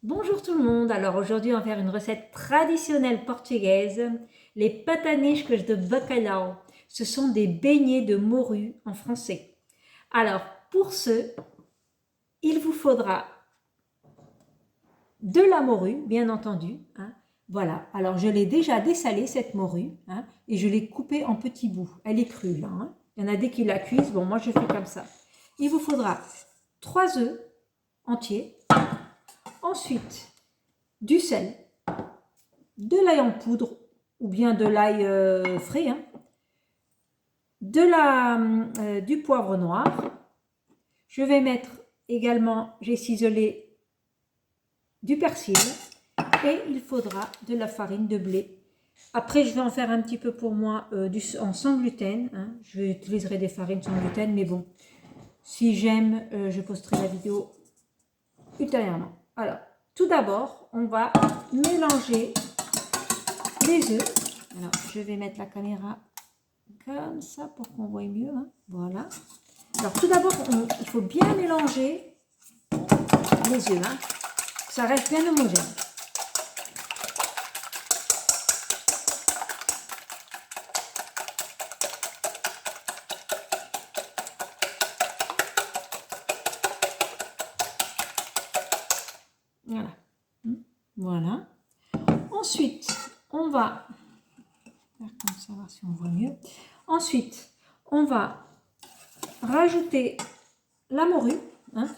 Bonjour tout le monde, alors aujourd'hui on va faire une recette traditionnelle portugaise, les pataniscos de bacalhau. Ce sont des beignets de morue en français. Alors pour ce, il vous faudra de la morue, bien entendu. Voilà, alors je l'ai déjà dessalée cette morue et je l'ai coupée en petits bouts. Elle est crue là. Il y en a des qui la cuisent, bon moi je fais comme ça. Il vous faudra 3 œufs entiers. Ensuite, du sel, de l'ail en poudre ou bien de l'ail frais, du poivre noir. Je vais mettre également, j'ai ciselé du persil et il faudra de la farine de blé. Après, je vais en faire un petit peu pour moi en sans gluten. Je utiliserai des farines sans gluten, mais bon, si j'aime, je posterai la vidéo ultérieurement. Alors, tout d'abord, on va mélanger les œufs. Alors, je vais mettre la caméra comme ça pour qu'on voit mieux. Voilà. Alors, tout d'abord, il faut bien mélanger les œufs. Ça reste bien homogène. Voilà. Voilà. Ensuite, on va faire comme ça, voir si on voit mieux. Ensuite, on va rajouter la morue. Alors,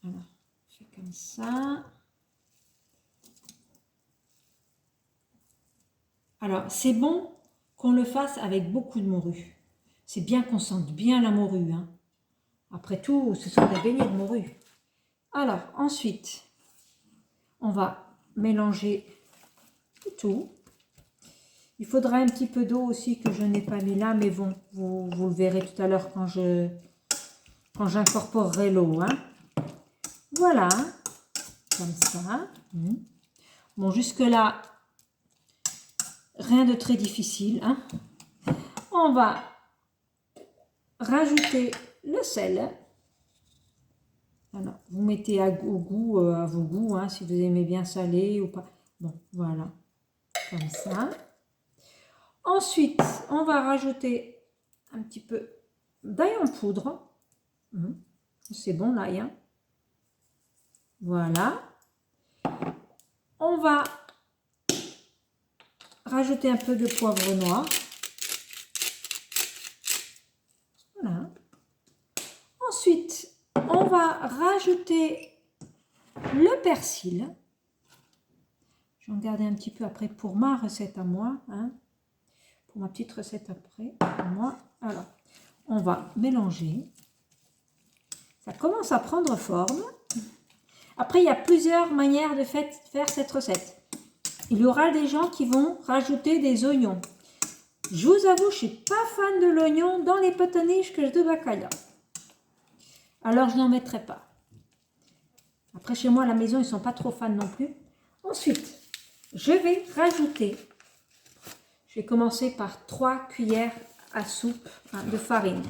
je fais comme ça. Alors, c'est bon qu'on le fasse avec beaucoup de morue. C'est bien qu'on sente bien la morue. Après tout, ce sont des beignets de morue. Alors, ensuite, on va mélanger tout. Il faudra un petit peu d'eau aussi que je n'ai pas mis là, mais bon, vous le verrez tout à l'heure quand j'incorporerai l'eau. Voilà, comme ça. Bon, jusque-là, rien de très difficile. On va rajouter le sel. Alors, vous mettez au goût, à vos goûts, si vous aimez bien salé ou pas. Bon, voilà, comme ça. Ensuite, on va rajouter un petit peu d'ail en poudre. C'est bon l'ail. Voilà. On va rajouter un peu de poivre noir. Voilà. Ensuite, on va rajouter le persil. Je vais en garder un petit peu après pour ma recette à moi. Pour ma petite recette après, pour moi. Alors, on va mélanger. Ça commence à prendre forme. Après, il y a plusieurs manières de faire cette recette. Il y aura des gens qui vont rajouter des oignons. Je vous avoue, je ne suis pas fan de l'oignon dans les pataniscos de bacalhau. Alors, je n'en mettrai pas. Après, chez moi, à la maison, ils ne sont pas trop fans non plus. Ensuite, je vais rajouter, je vais commencer par 3 cuillères à soupe de farine.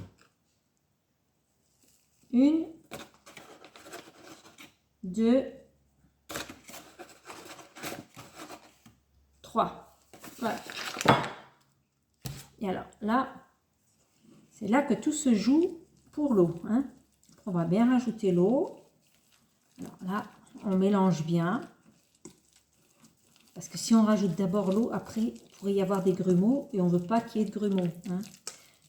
1, 2, 3. Voilà. Et alors là, c'est là que tout se joue pour l'eau. On va bien rajouter l'eau. Alors là, on mélange bien. Parce que si on rajoute d'abord l'eau, après, il pourrait y avoir des grumeaux et on ne veut pas qu'il y ait de grumeaux.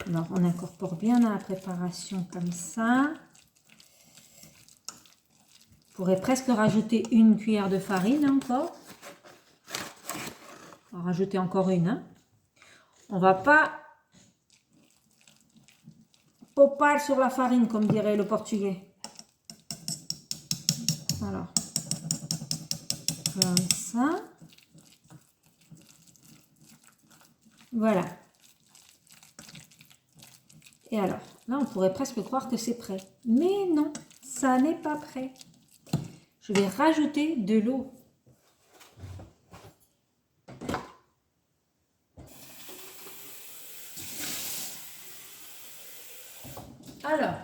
Alors, on incorpore bien dans la préparation comme ça. On pourrait presque rajouter 1 cuillère de farine encore. On va rajouter encore une. On ne va pas popar sur la farine, comme dirait le portugais. Alors, comme ça. Voilà. Et alors, là, on pourrait presque croire que c'est prêt. Mais non, ça n'est pas prêt. Je vais rajouter de l'eau. Alors,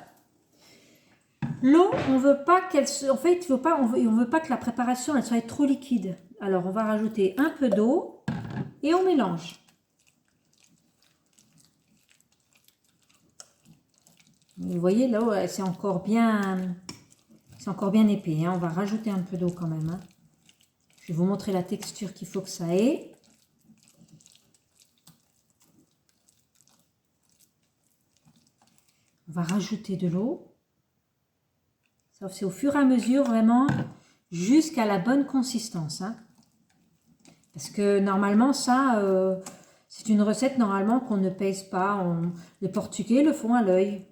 l'eau, on veut pas qu'elle se... En fait, on veut pas que la préparation elle soit trop liquide. Alors, on va rajouter un peu d'eau et on mélange. Vous voyez, là, c'est encore bien épais. Hein. On va rajouter un peu d'eau quand même. Hein. Je vais vous montrer la texture qu'il faut que ça ait. On va rajouter de l'eau. C'est au fur et à mesure, vraiment, jusqu'à la bonne consistance. Hein. Parce que normalement, ça, c'est une recette normalement qu'on ne pèse pas. Les Portugais le font à l'œil.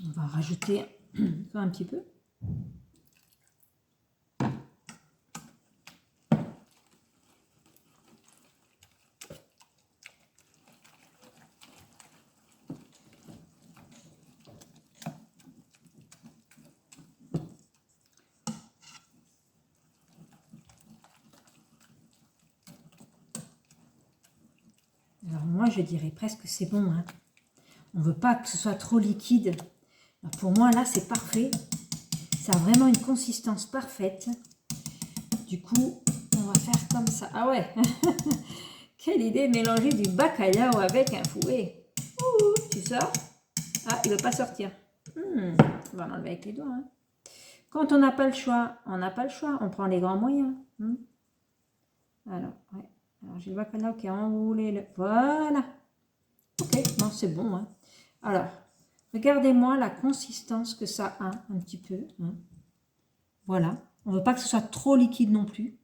On va rajouter un petit peu. Alors moi, je dirais presque que c'est bon. Hein. On ne veut pas que ce soit trop liquide. Alors pour moi, là, c'est parfait. Ça a vraiment une consistance parfaite. Du coup, on va faire comme ça. Ah ouais. Quelle idée de mélanger du bacalhau avec un fouet. Ouh, tu sors? Ah, il ne veut pas sortir. On va l'enlever avec les doigts. Hein. Quand on n'a pas le choix, on n'a pas le choix. On prend les grands moyens. Alors, ouais. Alors, j'ai le bacalhau qui a enroulé. Voilà. Ok, bon, c'est bon. Hein. Alors, regardez-moi la consistance que ça a un petit peu. Hein. Voilà. On ne veut pas que ce soit trop liquide non plus.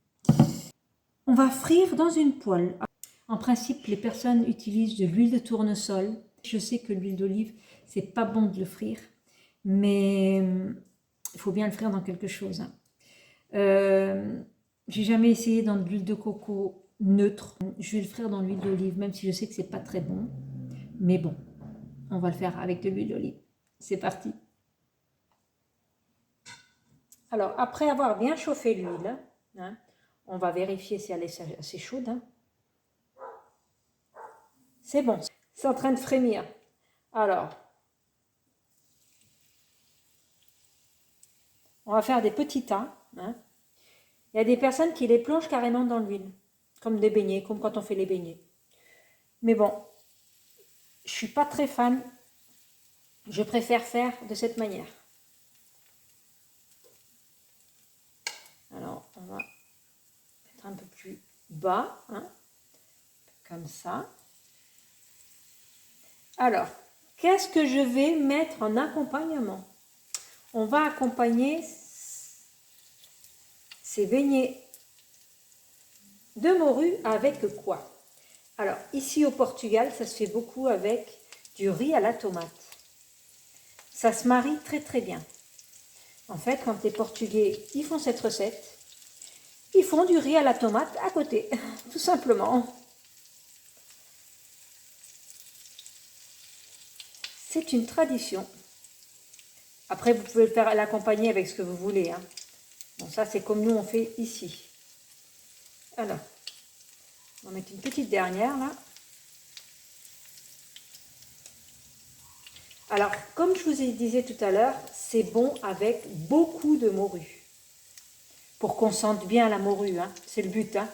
On va frire dans une poêle. En principe, les personnes utilisent de l'huile de tournesol. Je sais que l'huile d'olive, c'est pas bon de le frire, mais il faut bien le frire dans quelque chose. Hein. J'ai jamais essayé dans de l'huile de coco neutre. Je vais le frire dans l'huile d'olive, même si je sais que c'est pas très bon. Mais bon, on va le faire avec de l'huile d'olive. C'est parti. Alors, après avoir bien chauffé l'huile, hein, on va vérifier si elle est assez chaude. Hein. C'est bon, c'est en train de frémir. Alors, on va faire des petits tas. Hein. Il y a des personnes qui les plongent carrément dans l'huile, comme des beignets, comme quand on fait les beignets. Mais bon, je ne suis pas très fan. Je préfère faire de cette manière. Alors, on va mettre un peu plus bas, hein, comme ça. Alors, qu'est-ce que je vais mettre en accompagnement? On va accompagner ces beignets de morue avec quoi? Alors, ici au Portugal, ça se fait beaucoup avec du riz à la tomate. Ça se marie très très bien. En fait, quand les Portugais ils font cette recette, ils font du riz à la tomate à côté, tout simplement. C'est une tradition. Après, vous pouvez l'accompagner avec ce que vous voulez. Hein. Bon, ça, c'est comme nous, on fait ici. Alors, on va mettre une petite dernière, là. Alors, comme je vous disais tout à l'heure, c'est bon avec beaucoup de morue. Pour qu'on sente bien la morue, hein. C'est le but. Hein.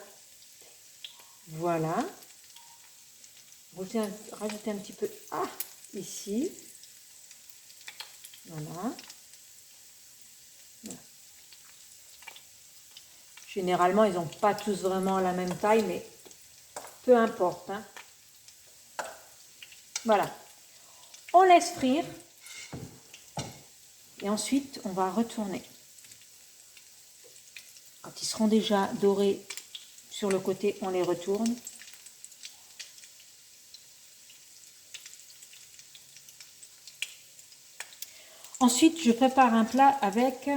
Voilà. Rajouter un petit peu ici. Voilà. Généralement, ils n'ont pas tous vraiment la même taille, mais peu importe. Hein. Voilà. On laisse frire. Et ensuite, on va retourner. Quand ils seront déjà dorés sur le côté, on les retourne. Ensuite, je prépare un plat avec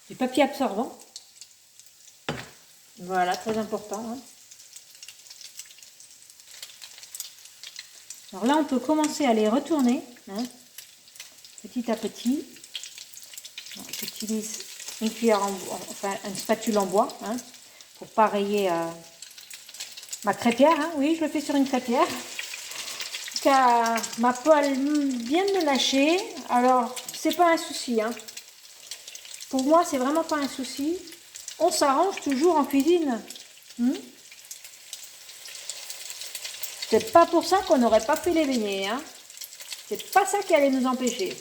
du papier absorbant. Voilà, très important. Hein. Alors là, on peut commencer à les retourner, hein, petit à petit. J'utilise une cuillère une spatule en bois, hein, pour pareiller ma crêpière. Hein. Oui, je le fais sur une crêpière. Car ma poêle vient de me lâcher. Alors, c'est pas un souci. Hein. Pour moi, c'est vraiment pas un souci. On s'arrange toujours en cuisine. C'est pas pour ça qu'on n'aurait pas fait les beignets. Hein. C'est pas ça qui allait nous empêcher.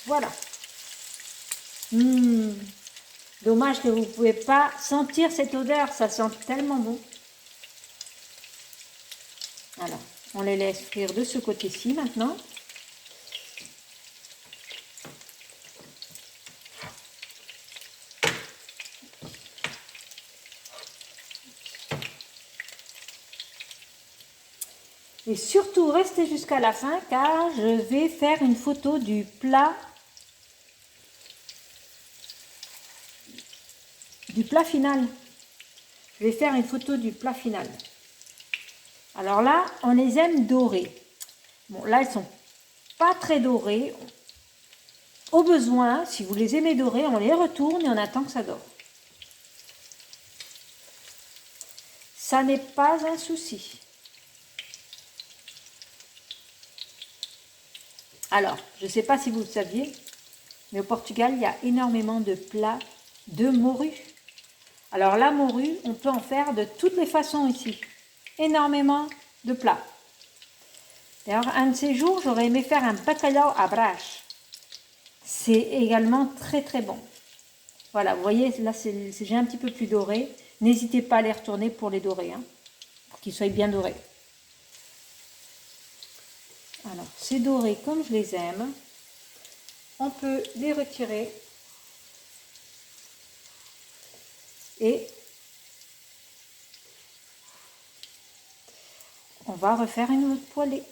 Voilà. Dommage que vous ne pouvez pas sentir cette odeur. Ça sent tellement bon. Alors, on les laisse frire de ce côté-ci maintenant. Et surtout, restez jusqu'à la fin car je vais faire une photo du plat final. Je vais faire une photo du plat final. Alors là, on les aime dorés. Bon, là, ils sont pas très dorés. Au besoin, si vous les aimez dorés, on les retourne et on attend que ça dore. Ça n'est pas un souci. Alors, je ne sais pas si vous le saviez, mais au Portugal, il y a énormément de plats de morue. Alors la morue, on peut en faire de toutes les façons ici. Énormément de plats. D'ailleurs, un de ces jours, j'aurais aimé faire un bacalhau à brás. C'est également très très bon. Voilà, vous voyez, là c'est déjà un petit peu plus doré. N'hésitez pas à les retourner pour les dorer, hein, pour qu'ils soient bien dorés. Alors, c'est doré comme je les aime. On peut les retirer. Et on va refaire une autre poêlée.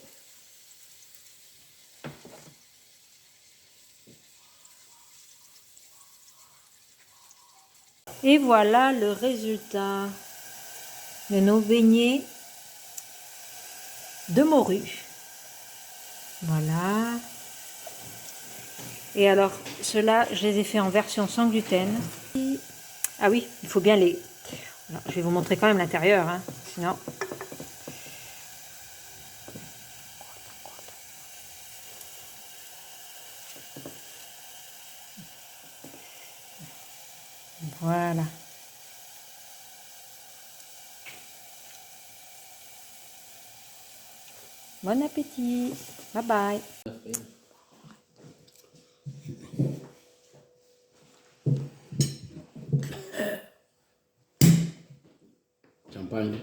Et voilà le résultat de nos beignets de morue. Voilà. Et alors, ceux-là, je les ai fait en version sans gluten. Ah oui, il faut bien les... Alors, je vais vous montrer quand même l'intérieur, hein, sinon... Voilà. Bon appétit. Bye bye. Champagne.